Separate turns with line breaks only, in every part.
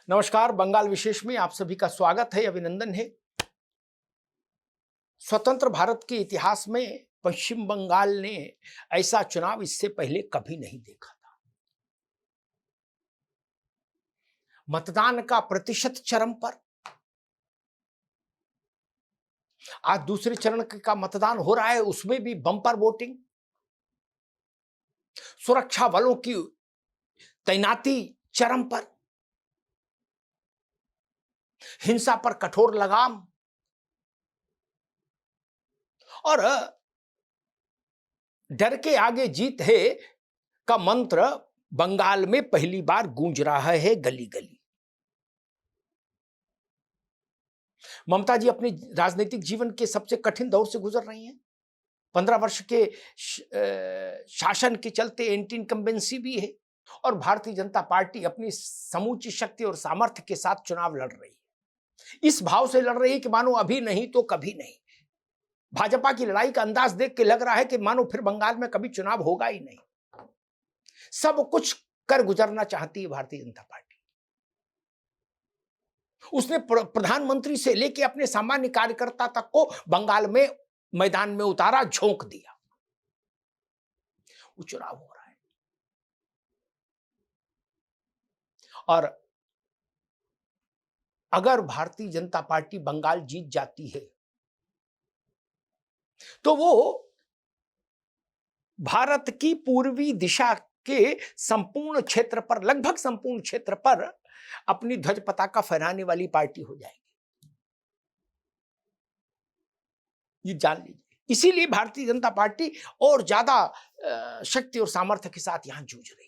नमस्कार। बंगाल विशेष में आप सभी का स्वागत है, अभिनंदन है। स्वतंत्र भारत के इतिहास में पश्चिम बंगाल ने ऐसा चुनाव इससे पहले कभी नहीं देखा था। मतदान का प्रतिशत चरम पर। आज दूसरे चरण का मतदान हो रहा है, उसमें भी बम्पर वोटिंग। सुरक्षा बलों की तैनाती चरम पर। हिंसा पर कठोर लगाम। और डर के आगे जीत है का मंत्र बंगाल में पहली बार गूंज रहा है गली गली। ममता जी अपने राजनीतिक जीवन के सबसे कठिन दौर से गुजर रही हैं। 15 वर्ष के शासन के चलते एंटी इनकम्बेंसी भी है और भारतीय जनता पार्टी अपनी समूची शक्ति और सामर्थ्य के साथ चुनाव लड़ रही है। इस भाव से लड़ रही है कि मानो अभी नहीं तो कभी नहीं। भाजपा की लड़ाई का अंदाज देख के लग रहा है कि मानो फिर बंगाल में कभी चुनाव होगा ही नहीं। सब कुछ कर गुजरना चाहती है भारतीय जनता पार्टी। उसने प्रधानमंत्री से लेकर अपने सामान्य कार्यकर्ता तक को बंगाल में मैदान में उतारा, झोंक दिया। वो चुनाव हो रहा है और अगर भारतीय जनता पार्टी बंगाल जीत जाती है तो वो भारत की पूर्वी दिशा के संपूर्ण क्षेत्र पर, लगभग संपूर्ण क्षेत्र पर अपनी ध्वज पताका फहराने वाली पार्टी हो जाएगी। ये जान लीजिए। इसीलिए भारतीय जनता पार्टी और ज्यादा शक्ति और सामर्थ्य के साथ यहां जूझ रही है।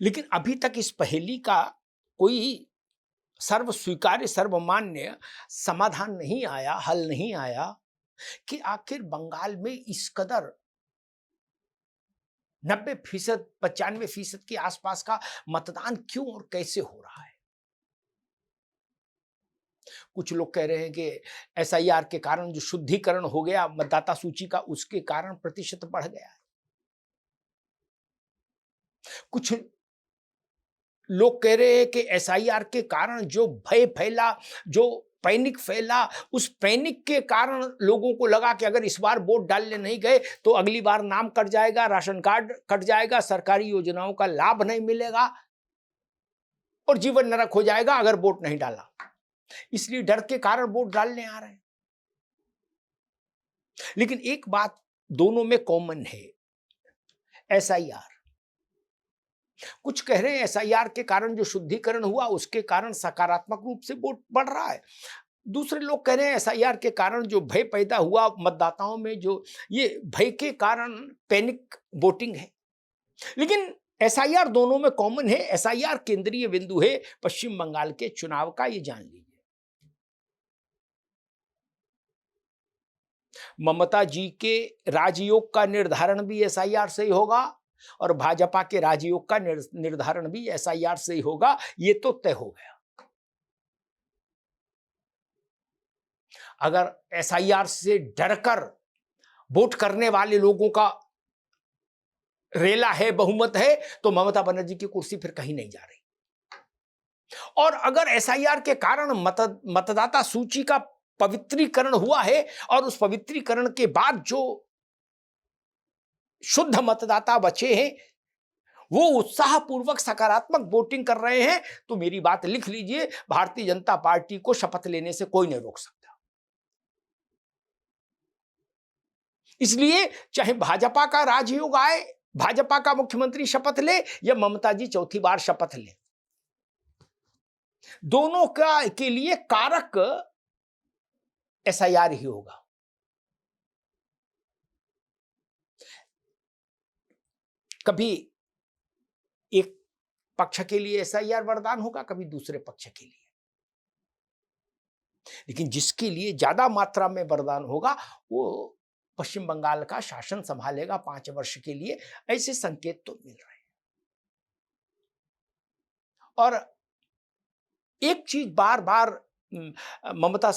लेकिन अभी तक इस पहेली का कोई सर्व स्वीकार्य, सर्वमान्य समाधान नहीं आया, हल नहीं आया कि आखिर बंगाल में इस कदर 90%, 95% के आसपास का मतदान क्यों और कैसे हो रहा है। कुछ लोग कह रहे हैं कि एसआईआर के कारण जो शुद्धिकरण हो गया मतदाता सूची का, उसके कारण प्रतिशत बढ़ गया है। कुछ लोग कह रहे हैं कि एसआईआर के कारण जो भय फैला, जो पैनिक फैला, उस पैनिक के कारण लोगों को लगा कि अगर इस बार वोट डालने नहीं गए तो अगली बार नाम कट जाएगा, राशन कार्ड कट जाएगा, सरकारी योजनाओं का लाभ नहीं मिलेगा और जीवन नरक हो जाएगा अगर वोट नहीं डाला। इसलिए डर के कारण वोट डालने आ रहे हैं। लेकिन एक बात दोनों में कॉमन है, एसआईआर। कुछ कह रहे हैं एसआईआर के कारण जो शुद्धिकरण हुआ उसके कारण सकारात्मक रूप से वोट बढ़ रहा है। दूसरे लोग कह रहे हैं एसआईआर के कारण जो भय पैदा हुआ मतदाताओं में, जो ये भय के कारण पैनिक वोटिंग है। लेकिन एसआईआर दोनों में कॉमन है। एसआईआर केंद्रीय बिंदु है पश्चिम बंगाल के चुनाव का, ये जान लीजिए। ममता जी के राजयोग का निर्धारण भी एसआईआर से ही होगा और भाजपा के राजयोग का निर्धारण भी एसआईआर से ही होगा, ये तो तय हो गया। अगर एसआईआर से डरकर वोट करने वाले लोगों का रेला है, बहुमत है, तो ममता बनर्जी की कुर्सी फिर कहीं नहीं जा रही। और अगर एसआईआर के कारण मतदाता सूची का पवित्रीकरण हुआ है और उस पवित्रीकरण के बाद जो शुद्ध मतदाता बचे हैं वो उत्साहपूर्वक सकारात्मक वोटिंग कर रहे हैं, तो मेरी बात लिख लीजिए, भारतीय जनता पार्टी को शपथ लेने से कोई नहीं रोक सकता। इसलिए चाहे भाजपा का राजयोग आए, भाजपा का मुख्यमंत्री शपथ ले या ममता जी चौथी बार शपथ ले, दोनों का के लिए कारक एसआईआर ही होगा। कभी एक पक्ष के लिए एसआईआर वरदान होगा, कभी दूसरे पक्ष के लिए। लेकिन जिसके लिए ज्यादा मात्रा में वरदान होगा वो पश्चिम बंगाल का शासन संभालेगा 5 वर्ष के लिए, ऐसे संकेत तो मिल रहे हैं। और एक चीज बार बार ममता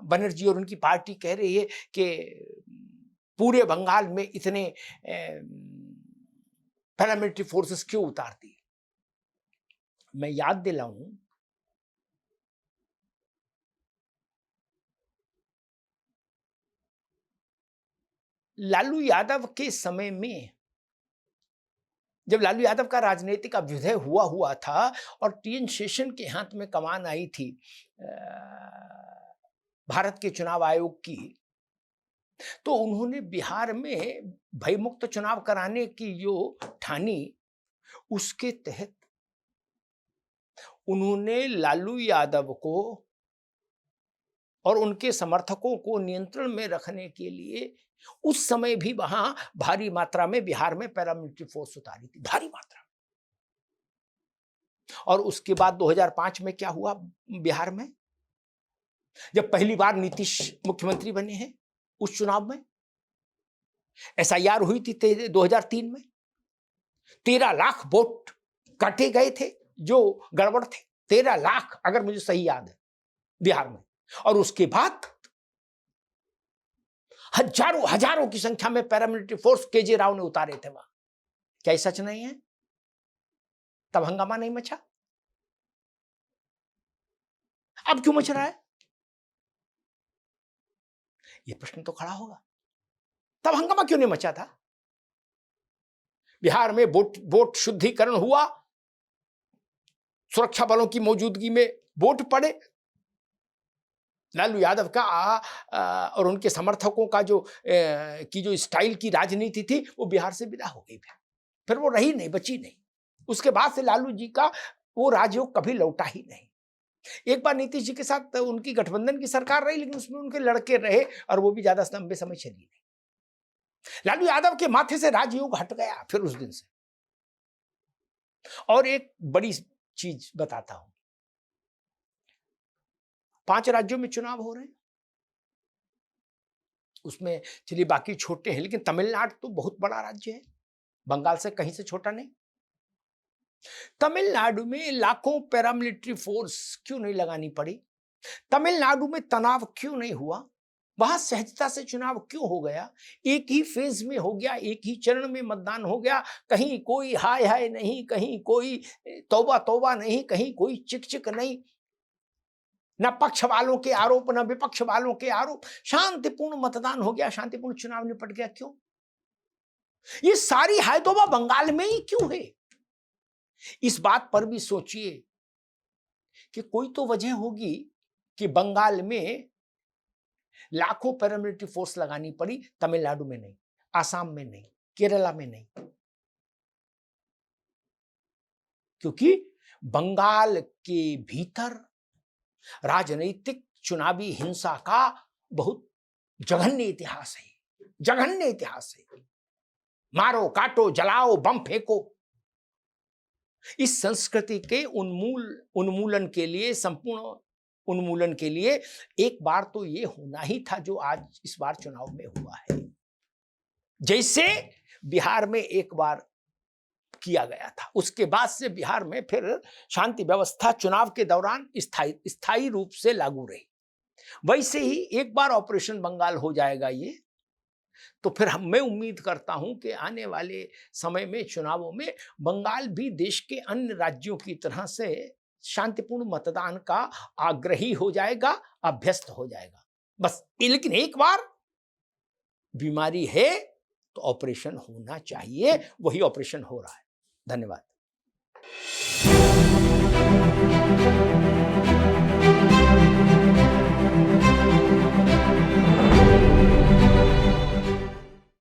बनर्जी और उनकी पार्टी कह रही है कि पूरे बंगाल में इतने पैरामिलिट्री फोर्सेस क्यों उतारती? मैं याद दिलाऊं, लालू यादव के समय में, जब लालू यादव का राजनीतिक अभ्युदय हुआ था और टीएन शेषन के हाथ में कमान आई थी भारत के चुनाव आयोग की, तो उन्होंने बिहार में भयमुक्त चुनाव कराने की जो ठानी, उसके तहत उन्होंने लालू यादव को और उनके समर्थकों को नियंत्रण में रखने के लिए उस समय भी वहां भारी मात्रा में बिहार में पैरामिलिट्री फोर्स उतारी थी, भारी मात्रा। और उसके बाद 2005 में क्या हुआ बिहार में, जब पहली बार नीतीश मुख्यमंत्री बने हैं, उस चुनाव में एसआईआर हुई थी 2003 में, 13 लाख वोट काटे गए थे जो गड़बड़ थे, 13 लाख अगर मुझे सही याद है बिहार में। और उसके बाद हजारों की संख्या में पैरामिलिट्री फोर्स केजे राव ने उतारे थे वहां। क्या ये सच नहीं है? तब हंगामा नहीं मचा, अब क्यों मच रहा है? ये प्रश्न तो खड़ा होगा। तब हंगामा क्यों नहीं मचा था? बिहार में वोट शुद्धिकरण हुआ, सुरक्षा बलों की मौजूदगी में वोट पड़े, लालू यादव का और उनके समर्थकों का जो स्टाइल की राजनीति थी वो बिहार से विदा हो गई, फिर वो रही नहीं, बची नहीं। उसके बाद से लालू जी का वो राजयोग कभी लौटा ही नहीं। एक बार नीतीश जी के साथ उनकी गठबंधन की सरकार रही, लेकिन उसमें उनके लड़के रहे और वो भी ज्यादा लंबे समय चली नहीं। लालू यादव के माथे से राजयोग हट गया फिर उस दिन से। और एक बड़ी चीज बताता हूं, 5 राज्यों में चुनाव हो रहे हैं, उसमें चलिए बाकी छोटे हैं, लेकिन तमिलनाडु तो बहुत बड़ा राज्य है, बंगाल से कहीं से छोटा नहीं। तमिलनाडु में लाखों पैरामिलिट्री फोर्स क्यों नहीं लगानी पड़ी? तमिलनाडु में तनाव क्यों नहीं हुआ? वहां सहजता से चुनाव क्यों हो गया? एक ही फेज में हो गया, एक ही चरण में मतदान हो गया, कहीं कोई हाय हाय नहीं, कहीं कोई तौबा तौबा नहीं, कहीं कोई चिक चिक नहीं, न पक्ष वालों के आरोप न विपक्ष वालों के आरोप, शांतिपूर्ण मतदान हो गया, शांतिपूर्ण चुनाव निपट गया। क्यों? ये सारी हायतोबा बंगाल में ही क्यों है? इस बात पर भी सोचिए कि कोई तो वजह होगी कि बंगाल में लाखों पैरामिलिट्री फोर्स लगानी पड़ी, तमिलनाडु में नहीं, आसाम में नहीं, केरला में नहीं। क्योंकि बंगाल के भीतर राजनीतिक चुनावी हिंसा का बहुत जघन्य इतिहास है, जघन्य इतिहास है। मारो काटो जलाओ बम फेंको, इस संस्कृति के उन्मूलन के लिए, संपूर्ण उन्मूलन के लिए एक बार तो ये होना ही था जो आज इस बार चुनाव में हुआ है। जैसे बिहार में एक बार किया गया था, उसके बाद से बिहार में फिर शांति व्यवस्था चुनाव के दौरान स्थायी रूप से लागू रही। वैसे ही एक बार ऑपरेशन बंगाल हो जाएगा ये, तो फिर मैं उम्मीद करता हूं कि आने वाले समय में चुनावों में बंगाल भी देश के अन्य राज्यों की तरह से शांतिपूर्ण मतदान का आग्रही हो जाएगा, अभ्यस्त हो जाएगा। बस लेकिन एक बार बीमारी है तो ऑपरेशन होना चाहिए, वही ऑपरेशन हो रहा है। धन्यवाद।